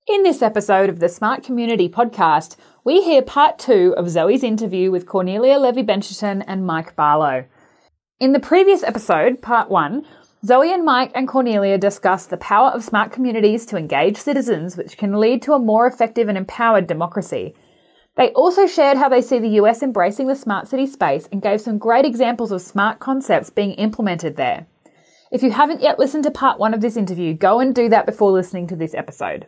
In this episode of the Smart Community podcast, we hear part 2 of Zoe's interview with Cornelia Levy-Bencheton and Mike Barlow. In the previous episode, part 1, Zoe and Mike and Cornelia discuss the power of smart communities to engage citizens, which can lead to a more effective and empowered democracy. They also shared how they see the US embracing the smart city space and gave some great examples of smart concepts being implemented there. If you haven't yet listened to part 1 of this interview, go and do that before listening to this episode.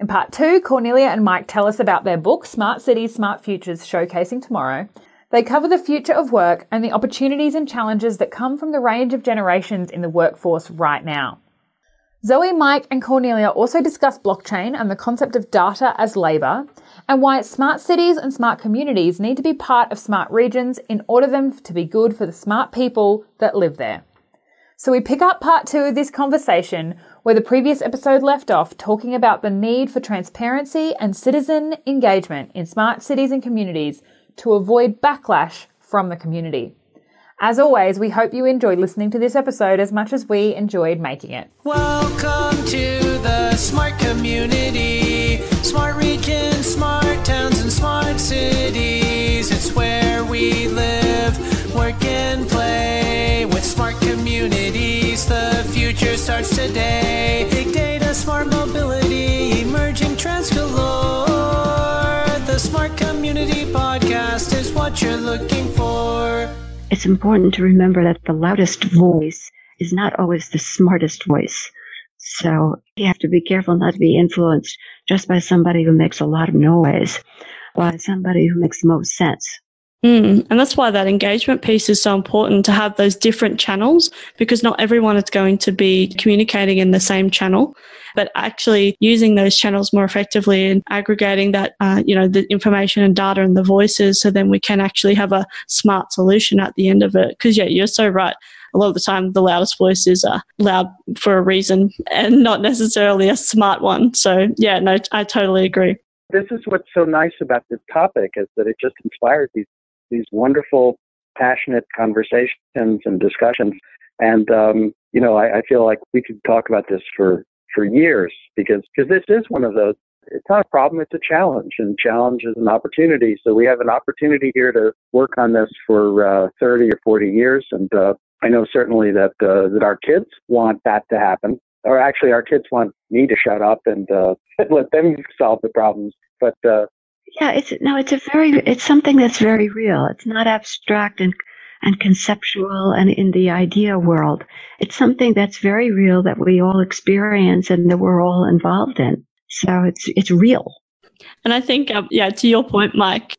In part 2, Cornelia and Mike tell us about their book, Smart Cities, Smart Futures, Showcasing Tomorrow. They cover the future of work and the opportunities and challenges that come from the range of generations in the workforce right now. Zoe, Mike and Cornelia also discuss blockchain and the concept of data as labour, and why smart cities and smart communities need to be part of smart regions in order for them to be good for the smart people that live there. So we pick up part 2 of this conversation where the previous episode left off, talking about the need for transparency and citizen engagement in smart cities and communities to avoid backlash from the community. As always, we hope you enjoyed listening to this episode as much as we enjoyed making it. Welcome to the smart community, smart regions, smart towns, and smart cities. It's where we live, work, and play. With smart communities, the future starts today. Big data, smart mobility, emerging trends galore. The Smart Community Podcast is what you're looking for. It's important to remember that the loudest voice is not always the smartest voice. So you have to be careful not to be influenced just by somebody who makes a lot of noise, by somebody who makes the most sense. And that's why that engagement piece is so important, to have those different channels, because not everyone is going to be communicating in the same channel, but actually using those channels more effectively and aggregating that, the information and data and the voices, so then we can actually have a smart solution at the end of it. Because, you're so right. A lot of the time, the loudest voices are loud for a reason and not necessarily a smart one. So, I totally agree. This is what's so nice about this topic, is that it just inspires these wonderful, passionate conversations and discussions. And, I feel like we could talk about this for years because this is one of those, it's not a problem, it's a challenge, and challenge is an opportunity. So we have an opportunity here to work on this for 30 or 40 years. And I know certainly that our kids want that to happen. Or actually, our kids want me to shut up and let them solve the problems. But it's something that's very real. It's not abstract and conceptual and in the idea world. It's something that's very real that we all experience and that we're all involved in. So it's real. And I think, to your point, Mike,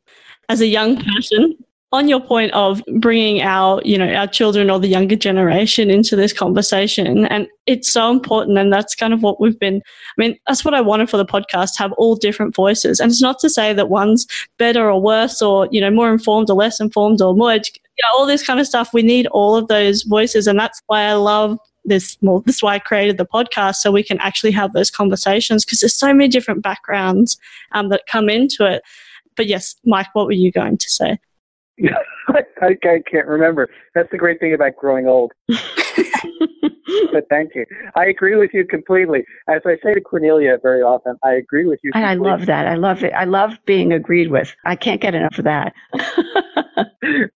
as a young person, on your point of bringing our children or the younger generation into this conversation, and it's so important, and that's kind of what that's what I wanted for the podcast, have all different voices. And it's not to say that one's better or worse or, more informed or less informed or more, all this kind of stuff. We need all of those voices, and that's why I love this more. This is why I created the podcast, so we can actually have those conversations, because there's so many different backgrounds that come into it. But yes, Mike, what were you going to say? I can't remember. That's the great thing about growing old. But thank you. I agree with you completely. As I say to Cornelia very often, I agree with you completely. And I love that. I love it. I love being agreed with. I can't get enough of that.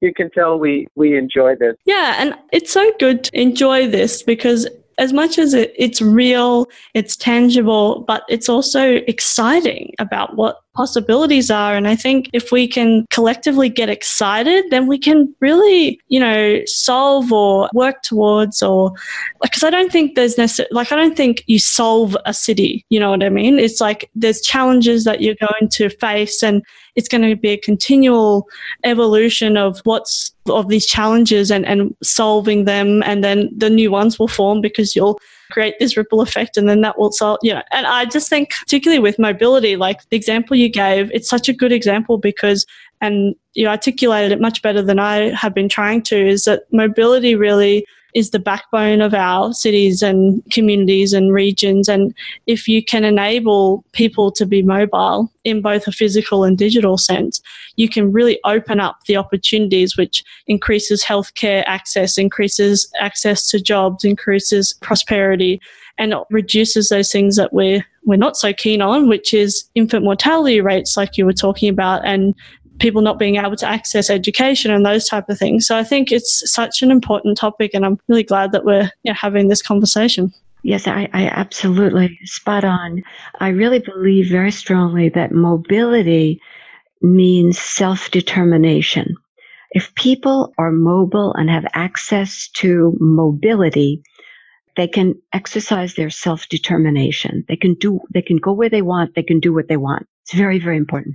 You can tell we enjoy this. Yeah, and it's so good to enjoy this, because as much as it's real, it's tangible, but it's also exciting about what possibilities are. And I think if we can collectively get excited, then we can really, solve or work towards, or because I don't think there's necessarily, I don't think you solve a city, you know what I mean? It's like there's challenges that you're going to face, and it's going to be a continual evolution of these challenges and solving them, and then the new ones will form because you'll create this ripple effect, and then that will solve, And I just think, particularly with mobility, like the example you gave, it's such a good example because, and you articulated it much better than I have been trying to, is that mobility really is the backbone of our cities and communities and regions. And if you can enable people to be mobile in both a physical and digital sense, you can really open up the opportunities, which increases healthcare access, increases access to jobs, increases prosperity, and it reduces those things that we're not so keen on, which is infant mortality rates like you were talking about, and people not being able to access education and those type of things. So I think it's such an important topic, and I'm really glad that we're having this conversation. Yes, I absolutely spot on. I really believe very strongly that mobility means self-determination. If people are mobile and have access to mobility, they can exercise their self-determination. They can go where they want. They can do what they want. It's very, very important.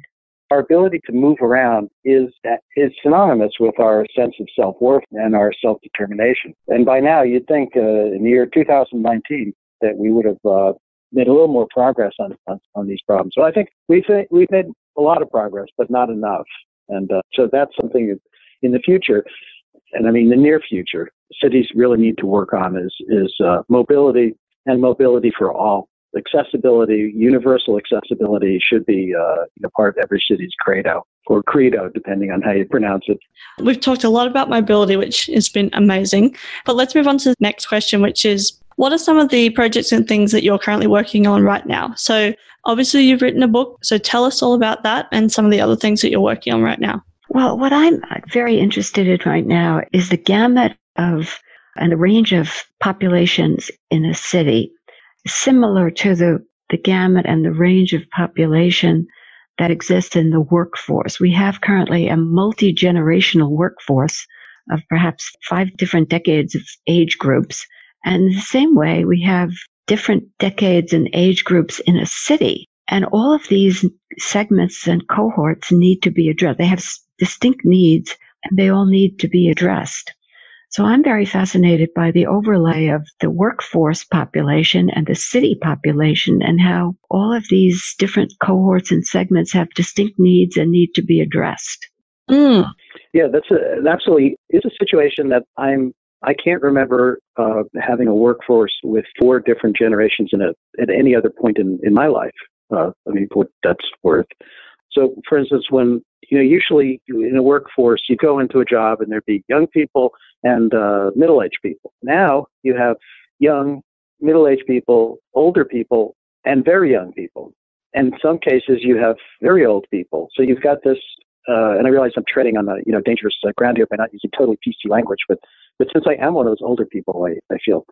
Our ability to move around is synonymous with our sense of self-worth and our self-determination. And by now, you'd think in the year 2019 that we would have made a little more progress on these problems. So I think we've made a lot of progress, but not enough. And so that's something in the future, and I mean the near future, cities really need to work on is mobility, and mobility for all. Accessibility, universal accessibility should be part of every city's credo, or credo, depending on how you pronounce it. We've talked a lot about mobility, which has been amazing. But let's move on to the next question, which is, what are some of the projects and things that you're currently working on right now? So obviously you've written a book, so tell us all about that and some of the other things that you're working on right now. Well, what I'm very interested in right now is the gamut of and the range of populations in a city, similar to the gamut and the range of population that exists in the workforce. We have currently a multi-generational workforce of perhaps 5 different decades of age groups. And in the same way, we have different decades and age groups in a city. And all of these segments and cohorts need to be addressed. They have distinct needs, and they all need to be addressed. So I'm very fascinated by the overlay of the workforce population and the city population, and how all of these different cohorts and segments have distinct needs and need to be addressed. Yeah, that's absolutely is a situation that I can't remember having a workforce with 4 different generations in it at any other point in my life. What that's worth. So, for instance, when usually in a workforce, you go into a job and there'd be young people and middle-aged people. Now you have young, middle-aged people, older people, and very young people. And in some cases, you have very old people. So you've got this, and I realize I'm treading on the dangerous ground here by not using totally PC language, but since I am one of those older people, I feel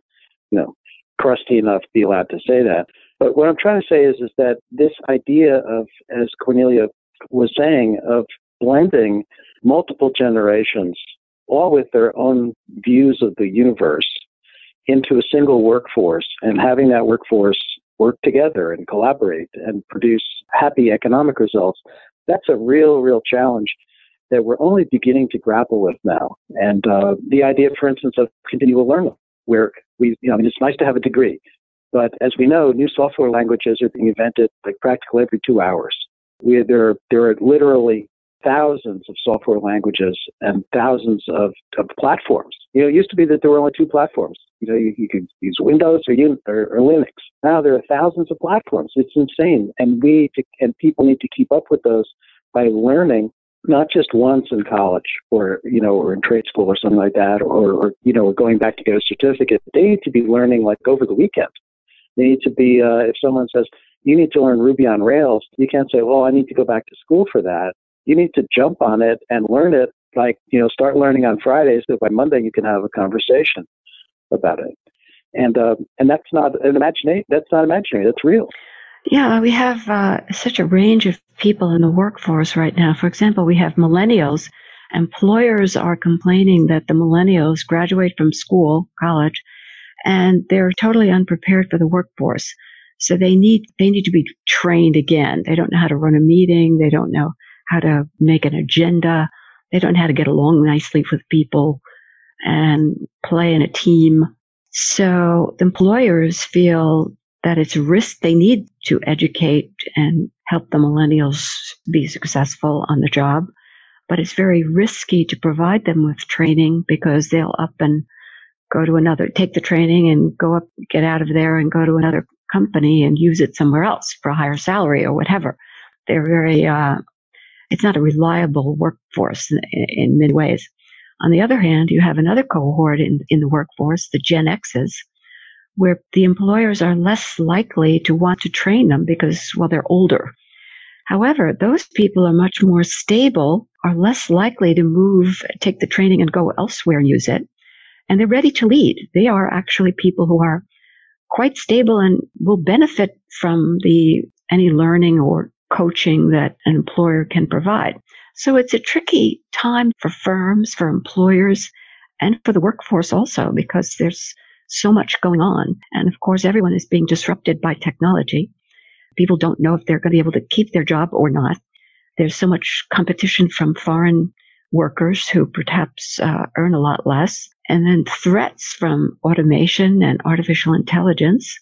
crusty enough to be allowed to say that. But what I'm trying to say is that this idea of, as Cornelia was saying, of blending multiple generations, all with their own views of the universe, into a single workforce, and having that workforce work together and collaborate and produce happy economic results, that's a real challenge that we're only beginning to grapple with now. And the idea, for instance, of continual learning, where it's nice to have a degree, but as we know, new software languages are being invented like practically every 2 hours. There are literally thousands of software languages and thousands of platforms. It used to be that there were only 2 platforms. You could use Windows or Linux. Now there are thousands of platforms. It's insane, and people need to keep up with those by learning, not just once in college or in trade school or something like that, or going back to get a certificate. They need to be learning like over the weekend. They need to be, if someone says, you need to learn Ruby on Rails, you can't say, well, I need to go back to school for that. You need to jump on it and learn it, start learning on Friday, so by Monday you can have a conversation about it. And that's not imaginary, that's real. Yeah, we have such a range of people in the workforce right now. For example, we have millennials. Employers are complaining that the millennials graduate from school, college, and they're totally unprepared for the workforce. So they need to be trained again. They don't know how to run a meeting. They don't know how to make an agenda. They don't know how to get along nicely with people and play in a team. So the employers feel that it's risk. They need to educate and help the millennials be successful on the job, but it's very risky to provide them with training because they'll up and go to another, take the training and go up, get out of there and go to another company and use it somewhere else for a higher salary or whatever. They're very, it's not a reliable workforce in many ways. On the other hand, you have another cohort in the workforce, the Gen Xs, where the employers are less likely to want to train them because, well, they're older. However, those people are much more stable, are less likely to move, take the training and go elsewhere and use it. And they're ready to lead. They are actually people who are quite stable and will benefit from any learning or coaching that an employer can provide. So it's a tricky time for firms, for employers, and for the workforce also, because there's so much going on. And of course, everyone is being disrupted by technology. People don't know if they're going to be able to keep their job or not. There's so much competition from foreign workers who perhaps earn a lot less, and then threats from automation and artificial intelligence.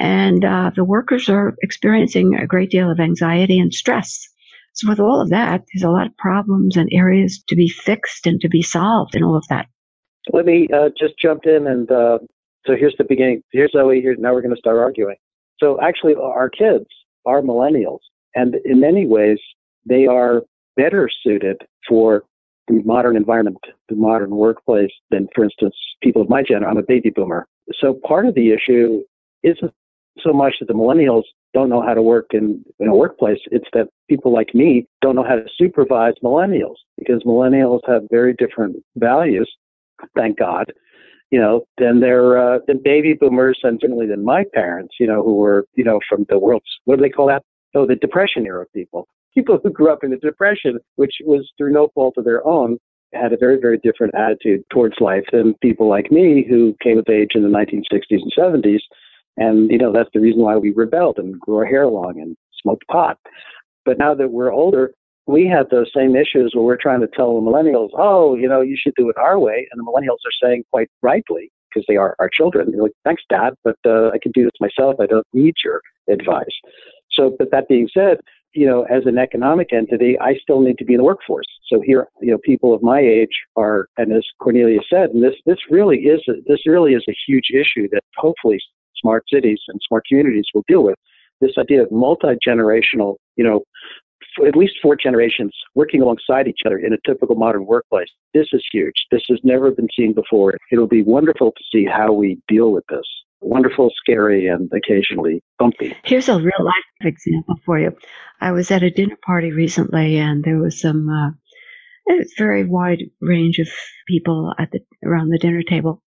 And the workers are experiencing a great deal of anxiety and stress. So with all of that, there's a lot of problems and areas to be fixed and to be solved in all of that. Let me just jump in. And so here's the beginning. Here's Zoe. Now we're going to start arguing. So actually, our kids are millennials. And in many ways, they are better suited for the modern environment, the modern workplace than, for instance, people of my gender. I'm a baby boomer. So part of the issue isn't so much that the millennials don't know how to work in a workplace. It's that people like me don't know how to supervise millennials, because millennials have very different values, thank God, than than baby boomers, and certainly than my parents, who were, from the world's, what do they call that? Oh, the Depression era people who grew up in the Depression, which was through no fault of their own, had a very, very different attitude towards life than people like me who came of age in the 1960s and 70s. And, that's the reason why we rebelled and grew our hair long and smoked pot. But now that we're older, we have those same issues where we're trying to tell the millennials, you should do it our way. And the millennials are saying quite rightly, because they are our children, they're like, thanks, Dad, but I can do this myself. I don't need your advice. So, but that being said, as an economic entity, I still need to be in the workforce. So here, people of my age are, and as Cornelia said, and this really is a huge issue that hopefully smart cities and smart communities will deal with. This idea of multi-generational, at least 4 generations working alongside each other in a typical modern workplace. This is huge. This has never been seen before. It'll be wonderful to see how we deal with this. Wonderful, scary, and occasionally bumpy. Here's a real life example for you. I was at a dinner party recently, and there was some a very wide range of people around the dinner table.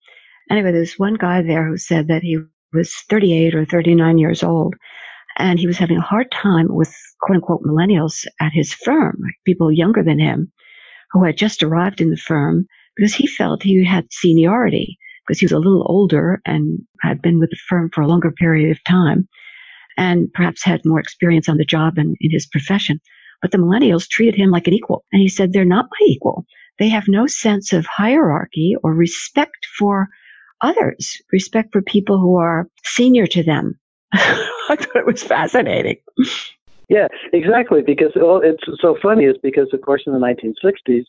Anyway, there's one guy there who said that he was 38 or 39 years old, and he was having a hard time with quote-unquote millennials at his firm, people younger than him who had just arrived in the firm, because he felt he had seniority, because he was a little older and had been with the firm for a longer period of time and perhaps had more experience on the job and in his profession. But the millennials treated him like an equal. And he said, they're not my equal. They have no sense of hierarchy or respect for others, respect for people who are senior to them. I thought it was fascinating. Yeah, exactly. Because it's so funny is because, of course, in the 1960s,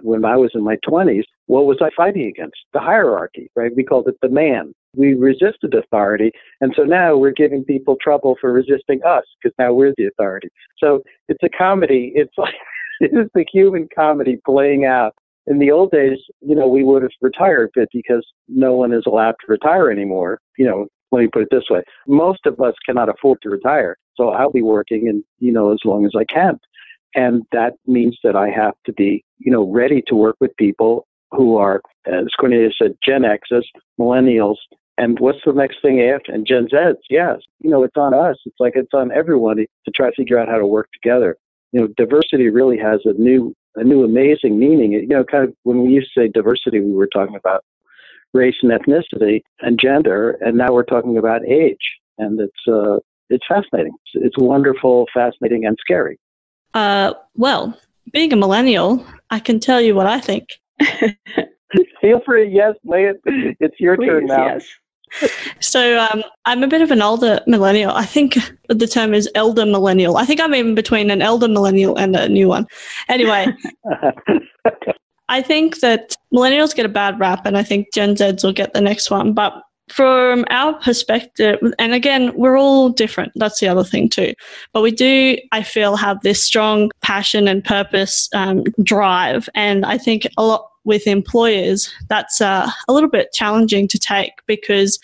when I was in my 20s, what was I fighting against? The hierarchy, right? We called it the man. We resisted authority. And so now we're giving people trouble for resisting us, because now we're the authority. So it's a comedy. It's like, it is the human comedy playing out. In the old days, we would have retired, but because no one is allowed to retire anymore, let me put it this way. Most of us cannot afford to retire. So I'll be working and, as long as I can. And that means that I have to be, ready to work with people who are, as Cornelia said, Gen X's, millennials, and what's the next thing after? And Gen Z's, yes. It's on us. It's on everyone to try to figure out how to work together. Diversity really has a new amazing meaning. Kind of when we used to say diversity, we were talking about race and ethnicity and gender, and now we're talking about age. And it's fascinating. It's wonderful, fascinating, and scary. Well, being a millennial, I can tell you what I think. Feel free. Yes, lay it. It's your turn now. Yes. So I'm a bit of an older millennial. I think the term is elder millennial. I think I'm in between an elder millennial and a new one. Anyway, I think that millennials get a bad rap, and I think Gen Zs will get the next one. But from our perspective, and again, we're all different. That's the other thing too. But we do, I feel, have this strong passion and purpose drive. And I think a lot with employers, that's a little bit challenging to take, because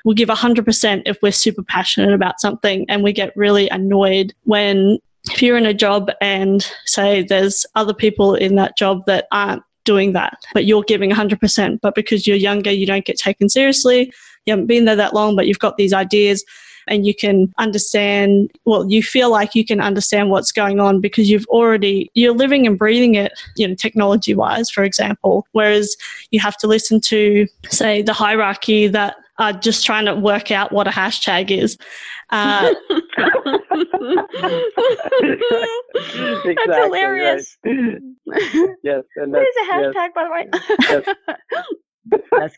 we'll give 100% if we're super passionate about something, and we get really annoyed when, if you're in a job and say there's other people in that job that aren't doing that, but you're giving 100%, but because you're younger, you don't get taken seriously. You haven't been there that long, but you've got these ideas and you can understand, well, you feel like you can understand what's going on because you're living and breathing it, technology wise, for example, whereas you have to listen to, say, the hierarchy that are just trying to work out what a hashtag is. Exactly, That's hilarious. Right. Yes, and what is a hashtag, by the way? Yes. That's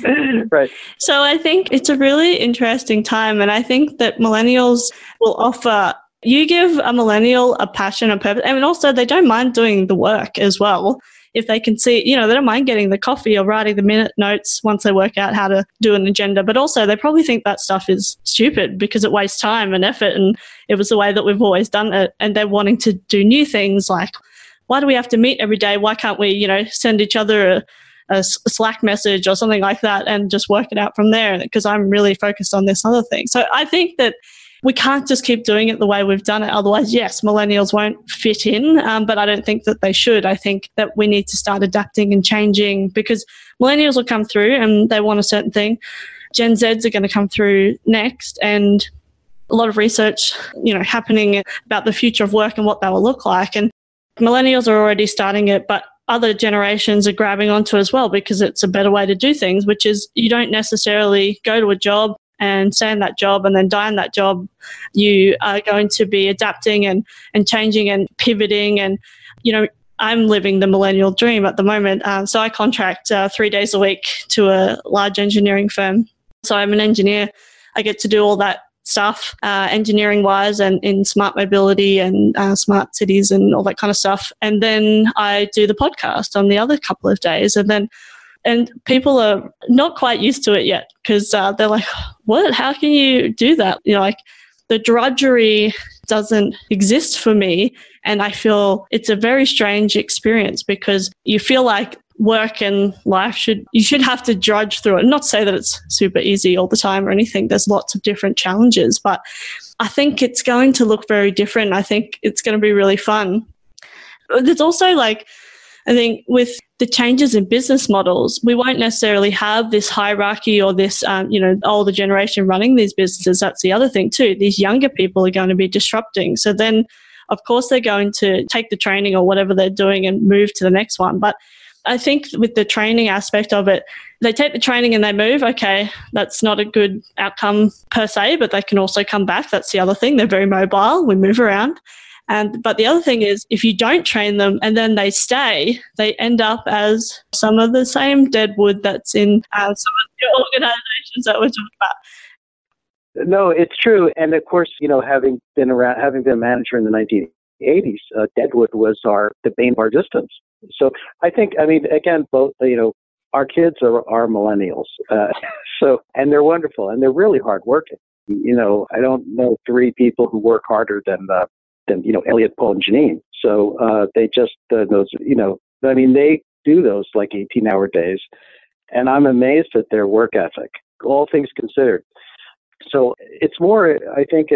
And, right. So I think it's a really interesting time, and I think that millennials will offer. You give a millennial a passion and purpose, and also they don't mind doing the work as well. If they can see, they don't mind getting the coffee or writing the minute notes once they work out how to do an agenda. But also they probably think that stuff is stupid because it wastes time and effort, and it was the way that we've always done it. And they're wanting to do new things like, why do we have to meet every day? Why can't we, send each other a Slack message or something like that and just work it out from there, because I'm really focused on this other thing. So I think that we can't just keep doing it the way we've done it. Otherwise, yes, millennials won't fit in, but I don't think that they should. I think that we need to start adapting and changing, because millennials will come through and they want a certain thing. Gen Zs are going to come through next, and a lot of research, happening about the future of work and what that will look like. And millennials are already starting it, but other generations are grabbing onto it as well, because it's a better way to do things, which is you don't necessarily go to a job and stay in that job and then die in that job. You are going to be adapting and changing and pivoting. And, I'm living the millennial dream at the moment. So I contract 3 days a week to a large engineering firm. So I'm an engineer. I get to do all that stuff, engineering-wise, and in smart mobility and smart cities and all that kind of stuff. And then I do the podcast on the other couple of days. And people are not quite used to it yet, because they're like, what? How can you do that? The drudgery doesn't exist for me. And I feel it's a very strange experience, because you feel like work and life you should have to drudge through it. Not to say that it's super easy all the time or anything. There's lots of different challenges, but I think it's going to look very different. I think it's going to be really fun. There's also I think with the changes in business models, we won't necessarily have this hierarchy or this, older generation running these businesses. That's the other thing too. These younger people are going to be disrupting. So then, of course, they're going to take the training or whatever they're doing and move to the next one. But I think with the training aspect of it, they take the training and they move. Okay, that's not a good outcome per se, but they can also come back. That's the other thing. They're very mobile. We move around. But the other thing is, if you don't train them and then they stay, they end up as some of the same deadwood that's in some of the organizations that we're talking about. No, it's true. And of course, having been a manager in the 1980s, deadwood was the bane of our existence. So I think, again, both, our kids are millennials. And they're wonderful and they're really hardworking. I don't know 3 people who work harder than Elliot, Paul, and Janine. So they just, they do those like 18-hour days. And I'm amazed at their work ethic, all things considered. So it's more, I think,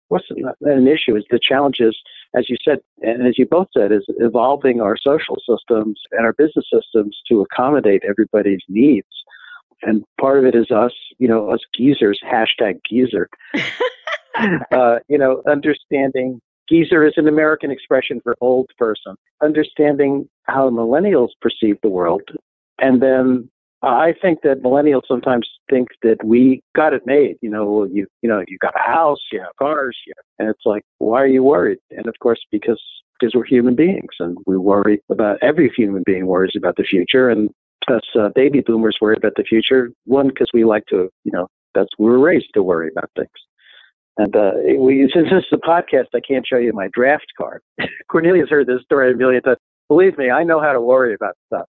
what's an issue is the challenges, as you said, and as you both said, is evolving our social systems and our business systems to accommodate everybody's needs. And part of it is us geezers, #geezer, understanding. Geezer is an American expression for old person. Understanding how millennials perceive the world. And then I think that millennials sometimes think that we got it made. You got a house, you have cars, and it's like, why are you worried? And of course, because we're human beings and we worry about, every human being worries about the future. And us baby boomers worry about the future. One, because we like to, we were raised to worry about things. And since this is a podcast, I can't show you my draft card. Cornelia's heard this story a million times. Believe me, I know how to worry about stuff.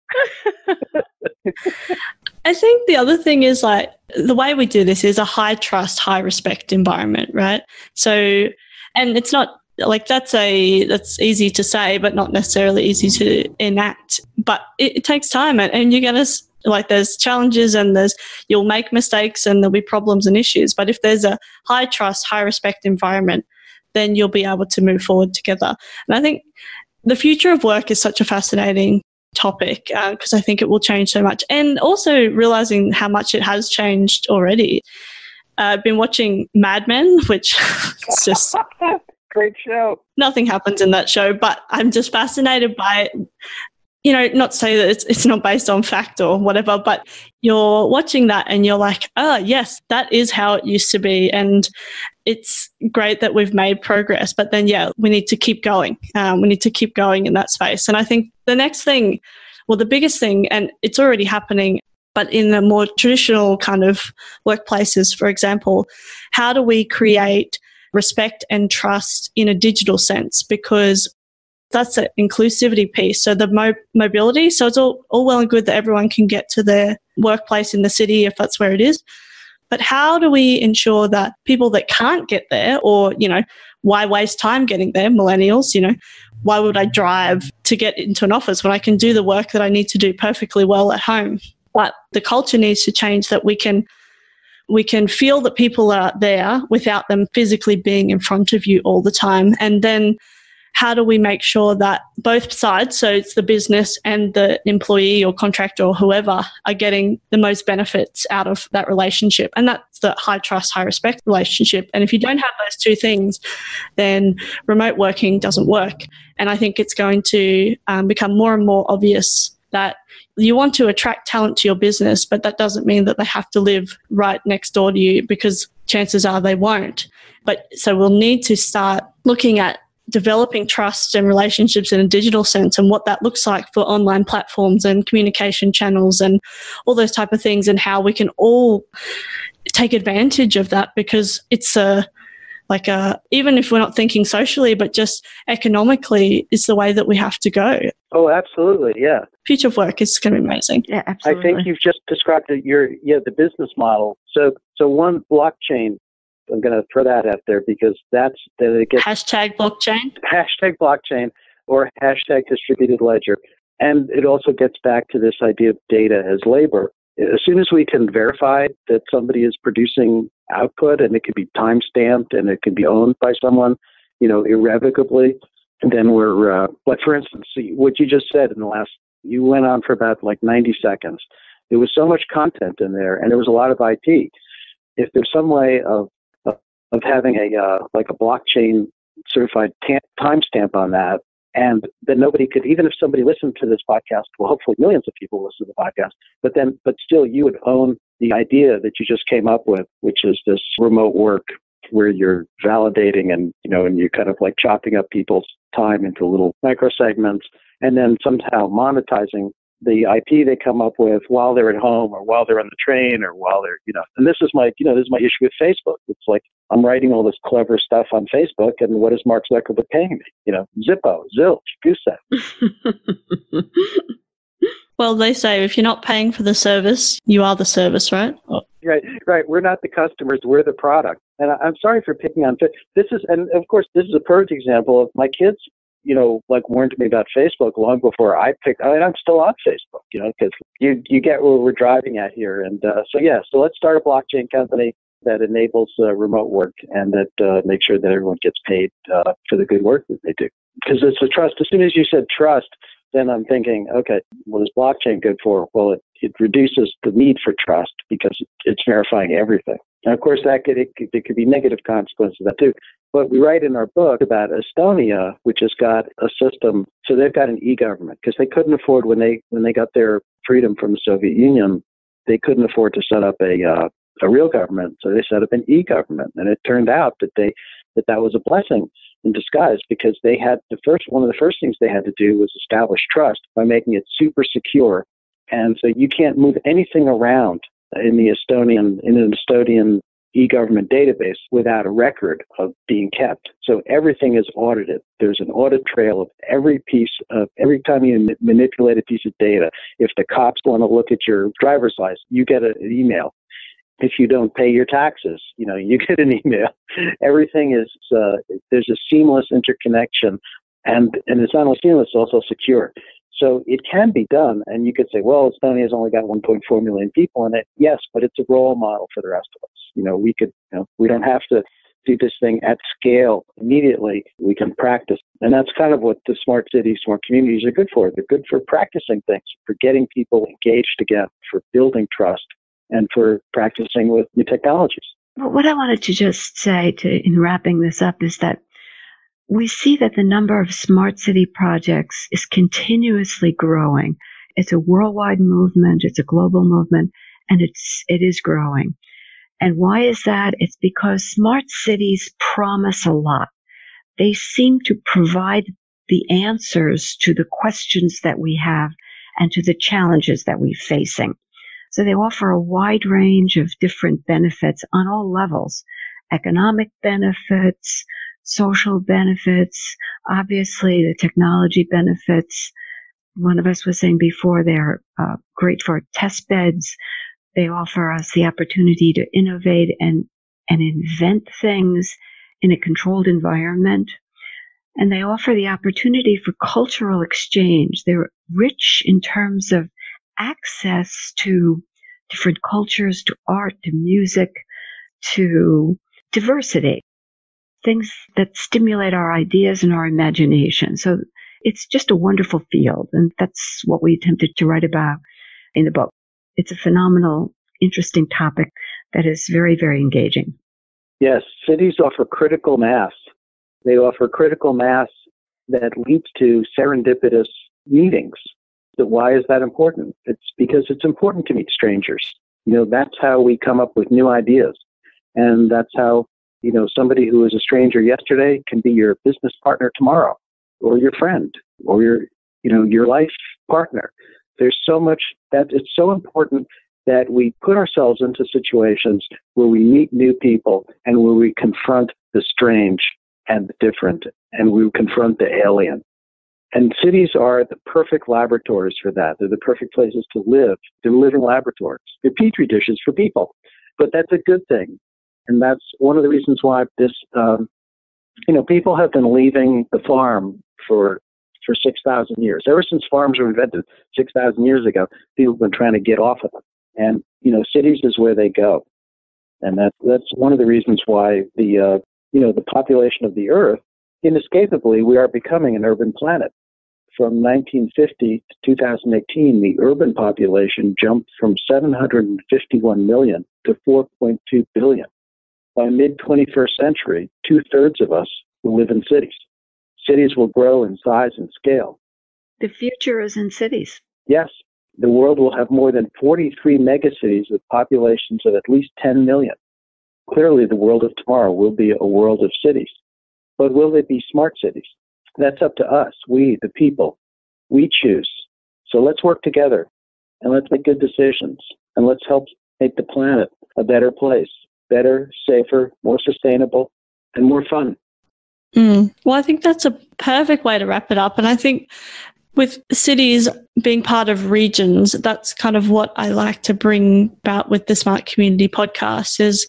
I think the other thing is like the way we do this is a high trust, high respect environment, right? So, and it's not like that's easy to say, but not necessarily easy to enact. But it takes time, and you're gonna like there's challenges and you'll make mistakes and there'll be problems and issues. But if there's a high trust, high respect environment, then you'll be able to move forward together. And I think the future of work is such a fascinating topic because I think it will change so much, and also realizing how much it has changed already. I've been watching Mad Men, which is just great show. Nothing happens in that show, but I'm just fascinated by it. You know, not to say that it's not based on fact or whatever, but you're watching that and you're like, oh, yes, that is how it used to be. And it's great that we've made progress. But then, yeah, we need to keep going. We need to keep going in that space. And I think the next thing, well, the biggest thing, and it's already happening, but in the more traditional kind of workplaces, for example, how do we create respect and trust in a digital sense? Because that's an inclusivity piece. So the mobility, so it's all well and good that everyone can get to their workplace in the city if that's where it is. But how do we ensure that people that can't get there, or, you know, why waste time getting there, millennials, you know, why would I drive to get into an office when I can do the work that I need to do perfectly well at home? But the culture needs to change that we can feel that people are there without them physically being in front of you all the time. And then how do we make sure that both sides, so it's the business and the employee or contractor or whoever, are getting the most benefits out of that relationship? And that's the high trust, high respect relationship. And if you don't have those two things, then remote working doesn't work. And I think it's going to become more and more obvious that you want to attract talent to your business, but that doesn't mean that they have to live right next door to you, because chances are they won't. But so we'll need to start looking at developing trust and relationships in a digital sense, and what that looks like for online platforms and communication channels and all those type of things, and how we can all take advantage of that, because it's even if we're not thinking socially, but just economically, it's the way that we have to go. Oh, absolutely. Yeah. Future of work is going to be amazing. Yeah, absolutely. I think you've just described the business model. So one blockchain, I'm going to throw that out there because it gets hashtag blockchain or hashtag distributed ledger. And it also gets back to this idea of data as labor. As soon as we can verify that somebody is producing output, and it can be time stamped and it can be owned by someone, irrevocably, and then we're like, for instance, what you just said you went on for about like 90 seconds. There was so much content in there, and there was a lot of IP. If there's some way of having a blockchain certified timestamp on that, and then nobody could, even if somebody listened to this podcast, well, hopefully millions of people listen to the podcast, but still you would own the idea that you just came up with, which is this remote work where you're validating and you're kind of like chopping up people's time into little microsegments, and then somehow monetizing the IP they come up with while they're at home or while they're on the train or while they're, and this is my issue with Facebook. It's like, I'm writing all this clever stuff on Facebook, and what is Mark Zuckerberg paying me? Zippo, Zilch, Goosehead. Well, they say if you're not paying for the service, you are the service, right? Right. We're not the customers, we're the product. And I'm sorry for picking on this and of course, this is a perfect example of my kids, warned me about Facebook long before I'm still on Facebook, because you get where we're driving at here. And so let's start a blockchain company that enables remote work, and that makes sure that everyone gets paid for the good work that they do. Because it's a trust. As soon as you said trust, then I'm thinking, okay, what is blockchain good for? Well, it reduces the need for trust because it's verifying everything. And of course, there could be negative consequences of that too. But we write in our book about Estonia, which has got a system. So they've got an e-government because they couldn't afford, when they got their freedom from the Soviet Union, they couldn't afford to set up a real government. So they set up an e-government, and it turned out that that was a blessing in disguise, because they had one of the first things they had to do was establish trust by making it super secure. And so you can't move anything around in an Estonian e-government database without a record of being kept. So everything is audited. There's an audit trail of every time you manipulate a piece of data. If the cops want to look at your driver's license, you get an email. If you don't pay your taxes, you get an email. Everything is, there's a seamless interconnection, and it's not only seamless, it's also secure. So it can be done, and you could say, well, Estonia's only got 1.4 million people in it. Yes, but it's a role model for the rest of us. We don't have to do this thing at scale immediately. We can practice. And that's kind of what the smart cities, smart communities are good for. They're good for practicing things, for getting people engaged again, for building trust, and for practicing with new technologies. Well, what I wanted to just say in wrapping this up is that we see that the number of smart city projects is continuously growing. It's a worldwide movement. It's a global movement, and it is growing. And why is that? It's because smart cities promise a lot. They seem to provide the answers to the questions that we have and to the challenges that we're facing. So they offer a wide range of different benefits on all levels: economic benefits, social benefits, obviously the technology benefits. One of us was saying before, they're great for test beds. They offer us the opportunity to innovate and invent things in a controlled environment. And they offer the opportunity for cultural exchange. They're rich in terms of access to different cultures, to art, to music, to diversity. Things that stimulate our ideas and our imagination. So it's just a wonderful field, and that's what we attempted to write about in the book. It's a phenomenal, interesting topic that is very, very engaging. Yes, cities offer critical mass. They offer critical mass that leads to serendipitous meetings. So why is that important? It's because it's important to meet strangers. That's how we come up with new ideas. And that's how somebody who was a stranger yesterday can be your business partner tomorrow, or your friend, or your life partner. There's so much that it's so important that we put ourselves into situations where we meet new people and where we confront the strange and the different, and we confront the alien. And cities are the perfect laboratories for that. They're the perfect places to live. They're living laboratories. They're petri dishes for people. But that's a good thing. And that's one of the reasons why this, people have been leaving the farm for 6,000 years. Ever since farms were invented 6,000 years ago, people have been trying to get off of them. And, cities is where they go. And that's one of the reasons why the population of the Earth, inescapably, we are becoming an urban planet. From 1950 to 2018, the urban population jumped from 751 million to 4.2 billion. By mid-21st century, 2/3 of us will live in cities. Cities will grow in size and scale. The future is in cities. Yes, the world will have more than 43 megacities with populations of at least 10 million. Clearly, the world of tomorrow will be a world of cities. But will they be smart cities? That's up to us, we, the people. We choose. So let's work together, and let's make good decisions, and let's help make the planet a better place. Better, safer, more sustainable, and more fun. Well, I think that's a perfect way to wrap it up. And I think with cities being part of regions, that's kind of what I like to bring about with the Smart Community podcast. Is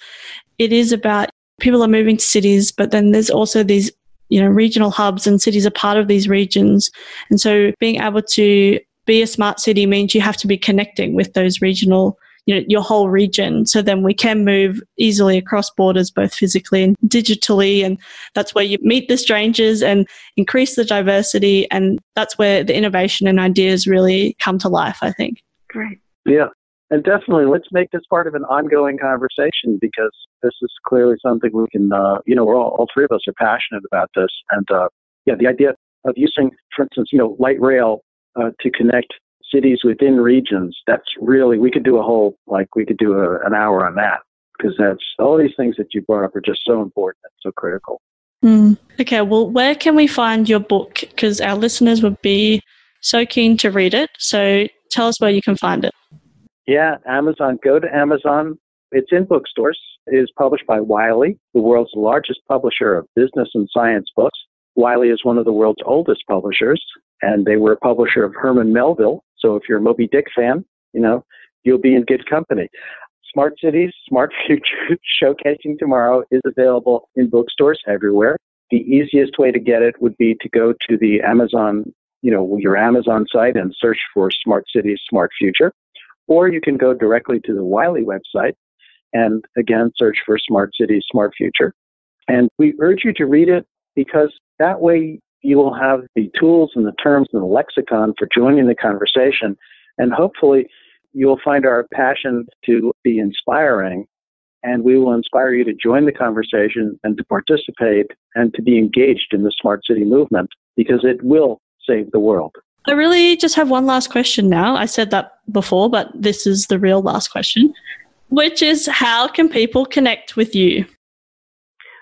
it is about people are moving to cities, but then there's also these regional hubs, and cities are part of these regions. And so being able to be a smart city means you have to be connecting with those regional, your whole region. So then we can move easily across borders, both physically and digitally. And that's where you meet the strangers and increase the diversity. And that's where the innovation and ideas really come to life, I think. Great. Yeah. And definitely, let's make this part of an ongoing conversation, because this is clearly something we can, we're all three of us are passionate about this. And the idea of using, for instance, light rail to connect cities within regions, that's really, we could do an hour on that, because that's all these things that you brought up are just so important and so critical. Okay, well, where can we find your book? Because our listeners would be so keen to read it. So tell us where you can find it. Yeah, Amazon. Go to Amazon. It's in bookstores. is published by Wiley, the world's largest publisher of business and science books. Wiley is one of the world's oldest publishers, and they were a publisher of Herman Melville. So if you're a Moby Dick fan, you'll be in good company. Smart Cities, Smart Future, Showcasing Tomorrow is available in bookstores everywhere. The easiest way to get it would be to go to the Amazon, your Amazon site and search for Smart Cities, Smart Future. Or you can go directly to the Wiley website and, again, search for Smart Cities, Smart Future. And we urge you to read it because that way you will have the tools and the terms and the lexicon for joining the conversation. And hopefully you'll find our passion to be inspiring, and we will inspire you to join the conversation and to participate and to be engaged in the Smart City movement, because it will save the world. I really just have one last question now. I said that before, but this is the real last question, which is, how can people connect with you?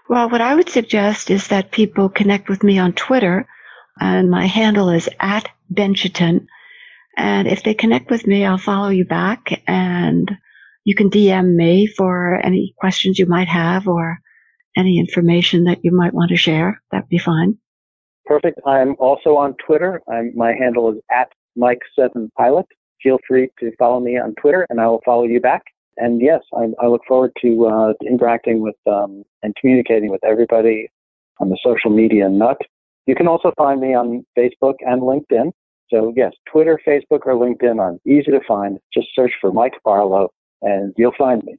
Well, what I would suggest is that people connect with me on Twitter, and my handle is @Bencheton. And if they connect with me, I'll follow you back, and you can DM me for any questions you might have or any information that you might want to share. That'd be fine. Perfect. I'm also on Twitter. My handle is @Mike7Pilot. Feel free to follow me on Twitter, and I will follow you back. And yes, I look forward to interacting with and communicating with everybody on the social media nut. You can also find me on Facebook and LinkedIn. So yes, Twitter, Facebook, or LinkedIn are easy to find. Just search for Mike Barlow, and you'll find me.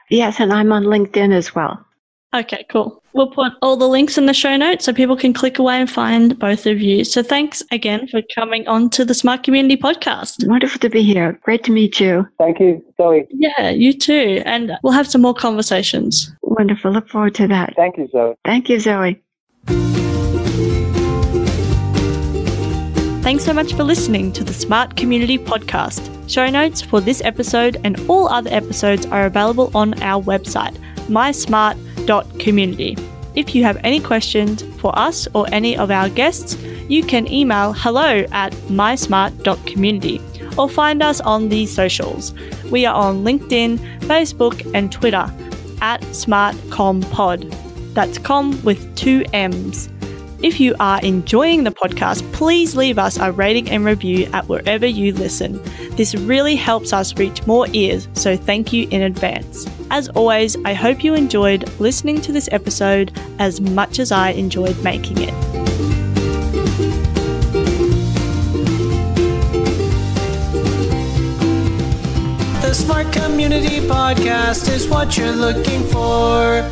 Yes, and I'm on LinkedIn as well. Okay, cool. We'll put all the links in the show notes so people can click away and find both of you. So thanks again for coming on to the Smart Community Podcast. Wonderful to be here. Great to meet you. Thank you, Zoe. Yeah, you too. And we'll have some more conversations. Wonderful. Look forward to that. Thank you, Zoe. Thank you, Zoe. Thanks so much for listening to the Smart Community Podcast. Show notes for this episode and all other episodes are available on our website, mysmart.community. If you have any questions for us or any of our guests, you can email hello@mysmart.community or find us on the socials. We are on LinkedIn, Facebook, and Twitter @SmartComPod. That's com with 2 M's. If you are enjoying the podcast, please leave us a rating and review at wherever you listen. This really helps us reach more ears, so thank you in advance. As always, I hope you enjoyed listening to this episode as much as I enjoyed making it. The Smart Community Podcast is what you're looking for.